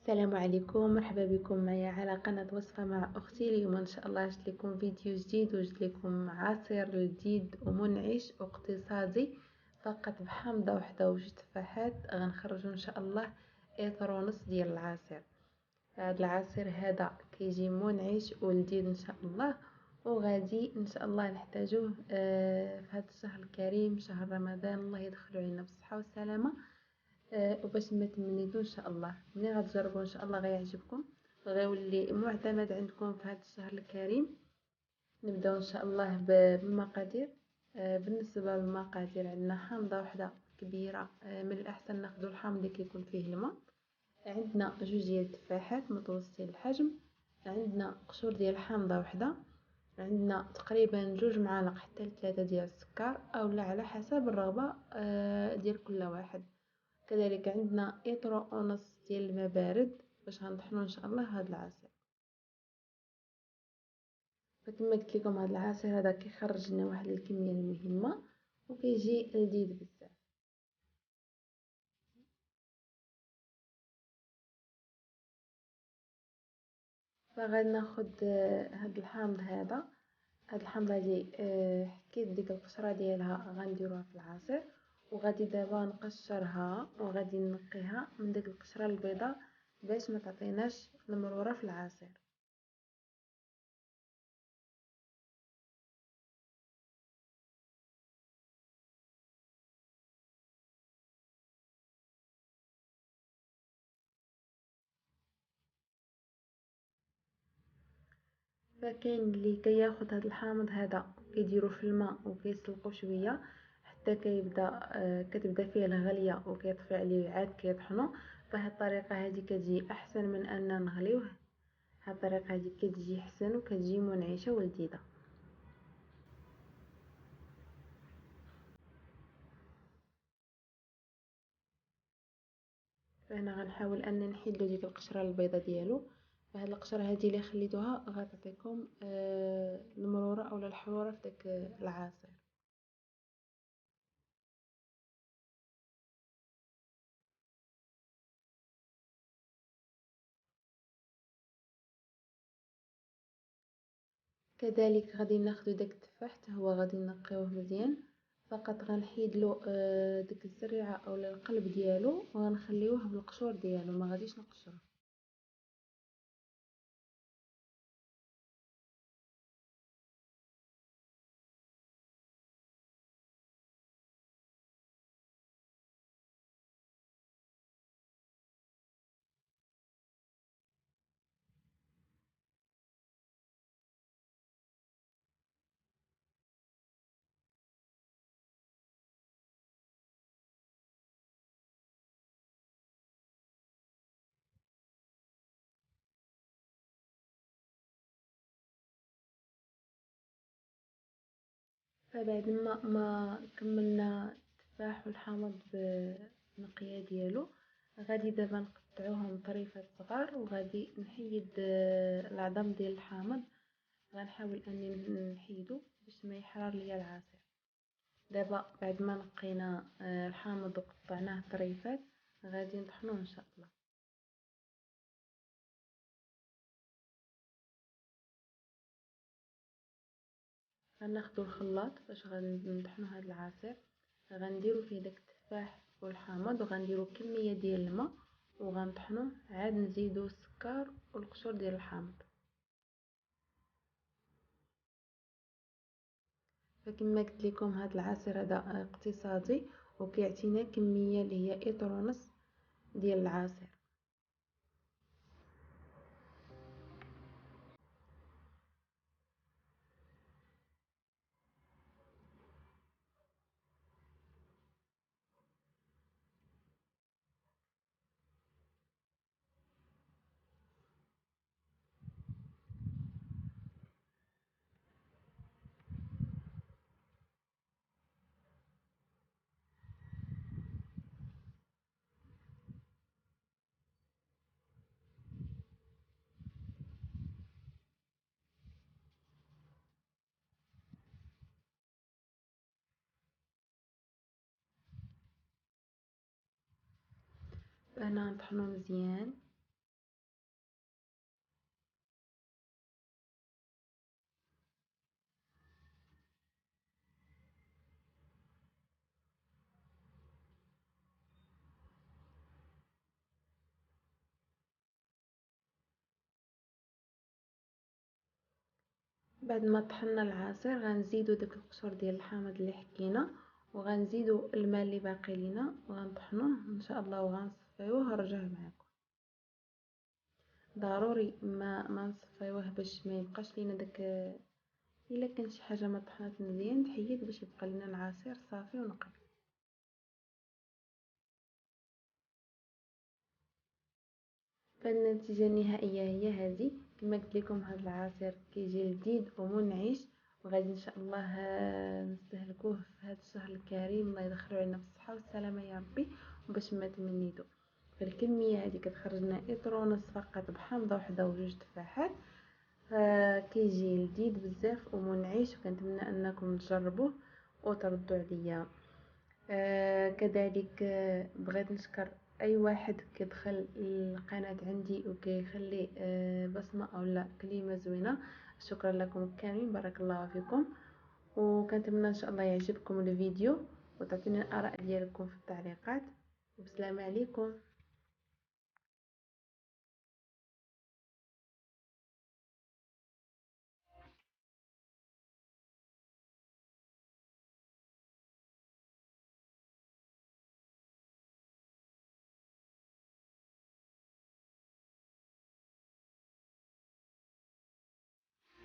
السلام عليكم، مرحبا بكم معايا على قناة وصفة مع أختي. اليوم إن شاء الله جبت لكم فيديو جديد وجبت لكم عصير لذيذ ومنعش واقتصادي فقط بحامضة وحدة وجوج تفاحات. غنخرجوا إن شاء الله لتر ونص ديال العصير. هذا العصير هذا كيجي منعش ولذيذ إن شاء الله، وغادي إن شاء الله نحتاجوه في هذا الشهر الكريم شهر رمضان. الله يدخلوا علينا بالصحة والسلامة. وباش ما تمنيتو ان شاء الله ملي غتجربوا ان شاء الله غيعجبكم وغيولي معتمد عندكم في هذا الشهر الكريم. نبداو ان شاء الله بالمقادير. بالنسبه للمقادير عندنا حامضه وحده كبيره، من الاحسن ناخذ الحامض اللي كيكون فيه الماء. عندنا جوج ديال التفاحات متوسطين الحجم. عندنا قشور ديال الحامضه وحده. عندنا تقريبا 2 معالق حتى 3 ديال السكر اولا على حسب الرغبه ديال كل واحد. كذلك عندنا لتر ونص ديال الماء بارد باش غنطحنوا ان شاء الله هذا العصير. فكما قلت لكم هذا العصير هذا كيخرج لنا واحد الكميه المهمه وكيجي لذيذ بزاف. فغادي ناخذ هذا الحامض هذا الحامض هذه حكيت ديك القشره ديالها غنديروها في العصير، وغادي دابا نقشرها وغادي نقيها من ديك القشره البيضاء باش ما تعطيناش المروره في العصير. فكاين اللي كياخد هذا الحامض هذا كيديرو في الماء وكيسلقو شويه حتى كتبدا فيه الغليه وكيطفي عليه عاد كيطحنو. فهاد الطريقه هذه كتجي احسن من ان نغليوه. هاد الطريقه هذه كتجي احسن وكتجي منعشه ولذيذه. فهنا غنحاول ان نحيدلو ديك القشره البيضاء ديالو. فهاد القشره هذه اللي خليتوها غتعطيكم المروره اولا الحروره في داك العصير. كذلك غادي ناخدو داك التفاح حتى هو غادي نقيوه مزيان. فقط غنحيدلو ديك الزريعه اولا القلب ديالو وغنخليوه بالقشور ديالو، ما غاديش نقشروه. فبعد ما كملنا التفاح والحامض بالنقيه ديالو، غادي دابا نقطعوهم طريفات صغار وغادي نحيد العظم ديال الحامض. غنحاول اني نحيدو باش ما يحرر ليا العصير. دابا بعد ما نقينا الحامض وقطعناه طريفات غادي نطحنوه ان شاء الله. غناخدو الخلاط باش غنطحنو هاد العصير. غنديرو فيه داك التفاح والحامض وغنديرو كميه ديال الماء وغنطحنوه، عاد نزيدو السكر والقشور ديال الحامض. فكما قلت لكم هاد العصير هذا اقتصادي وكيعطينا كميه اللي هي لتر ونص ديال العصير. هنا نطحنو مزيان بعد ما طحنا العصير غنزيدو داك القشور ديال الحامض اللي حكينا، وغنزيدو الماء اللي باقي لينا وغنطحنوه ان شاء الله وغنصفيوه ونرجع معكم. ضروري ما نصفيوه باش ما يبقاش لينا داك، الا كان شي حاجه ما طحنات مزيان تحيد باش يبقى لنا العصير صافي ونقي. فالنتيجه النهائيه هي هذه. كما قلت لكم هذا العصير كيجي لذيذ ومنعش، وغادي ان شاء الله نستهلكوه في هذا الشهر الكريم. الله يدخلوا علينا بالصحه والسلامه يا ربي. وباش ما تمنيتو، فالكميه هذه كتخرج لنا اطر ونص فقط بحامضه وحده وجوج تفاحات. كيجي لذيذ بزاف ومنعش، وكنتمنى انكم تجربوه وتردوا عليا. كذلك بغيت نشكر اي واحد كيدخل القناه عندي وكيخلي بصمه اولا كلمه زوينه. شكرا لكم كاملين، بارك الله فيكم. وكنتمنى ان شاء الله يعجبكم الفيديو وتعطيني الاراء ديالكم في التعليقات. والسلام عليكم.